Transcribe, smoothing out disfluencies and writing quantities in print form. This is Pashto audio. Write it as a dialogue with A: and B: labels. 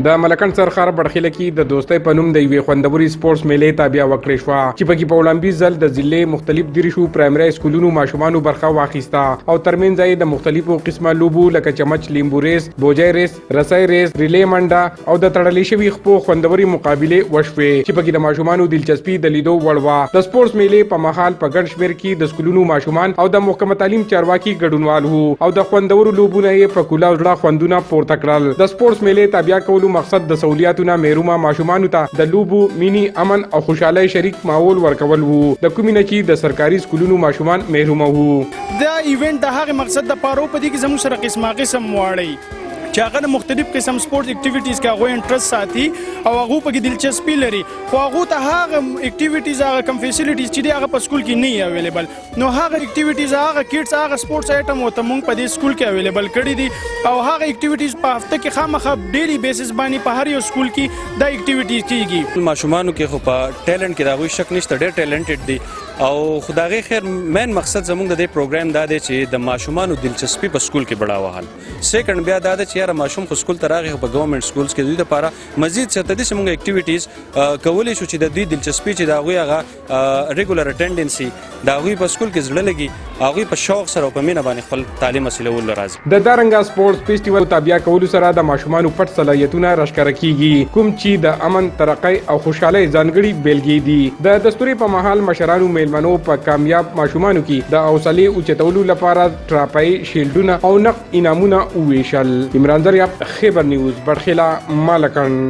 A: د ملکن سرخار بڑخیله کې د دوستۍ په نوم د یوې خوندوري سپورتس میلې تابع وکړې شوه چې پکې په وړاندیز ځل د ضلع مختلف دریشو پرایمري سکولونو ماشومانو برخه واخیسته او ترمنځ یې د مختلفو قسمه لوبو لکه چمچ لیمبو ریس، بوجای ریس، رسۍ ریس، ریلې منډه او د تړلې شوي خپو خوندوري مقابلې وشوې چې پکې د ماشومانو دلچسپي د لیدو وړ وه. د سپورتس میلې په مهال په ګڼ شمېر کې د سکولونو ماشومان او د محکمه تعلیم چارواکي ګډونوال وو او د خوندورو لوبونو یې په کولا زړه خوندونه پورته کړل. د سپورتس میلې تابع کولو مقصد د سہولیاتو نه محرومه ماشومانو ته د لوبو، مینی، امن او خوشحالۍ شریک ماحول ورکول وو. د کومې نه چې د سرکاري سکولونو ماشومان محرومه وو.
B: دا ایونت د هغه مقصد د پاره په دې کې زموږ سره قسم واړی چې هغه مختلف قسم سپورت اکټیویټیز کې هغه انټرست ساتي او هغه په کې دلچسپي لري، خو هغه ته هغه اکټیویټیز هغه کم فیسیلیټیز چې هغه په سکول کې نه اویلیبل، نو هغه اکټیویټیز هغه کیډز هغه سپورتس آیټم او ته موږ په دې سکول کې اویلیبل کړی دي او هغه اکټیویټیز په هفته کې خامخا ډیلی بیسس باندې په هر یو سکول کې دا اکټیویټیز کیږي.
C: ماشومانو کې خو په ټیلنټ کې دا غوښ شک نشته، ډېر ټیلنټډ دي او خدای خیر مین مقصد زموږ د دې پروګرام دا دی چې د ماشومانو دلچسپي په سکول کې بڑا وهل. سیکنډ بیا دا دی چې یاره ماشوم خو سکول ته راغی په ګورنمنت سکولز کې دوی لپاره مزید څه تدې سمونږ اکټیویټیز کولی شو چې د دوی دلچسپي چې د هغوی هغه ریګولر اټینډنسي د هغوی په سکول کې زړه لګي، هغوی په شوق سره او په مینه باندې خپل تعلیم حاصلولو راځي.
A: د دارنګه سپورتس فیسټیوال تابع کولو سره د ماشومانو پټ صلاحیتونه راښکاره کیږي، کوم چې د امن، ترقۍ او خوشحالۍ ځانګړي بیلګې دي. د دستوري په مهال مشرانو میلمنو په کامیاب ماشومانو کې د حوصلې اوچتولو لپاره ټراپۍ، شیلډونه او نقد انعامونه وویشل. عمران دریاب، خیبر نیوز، بڑخیله، مالکن.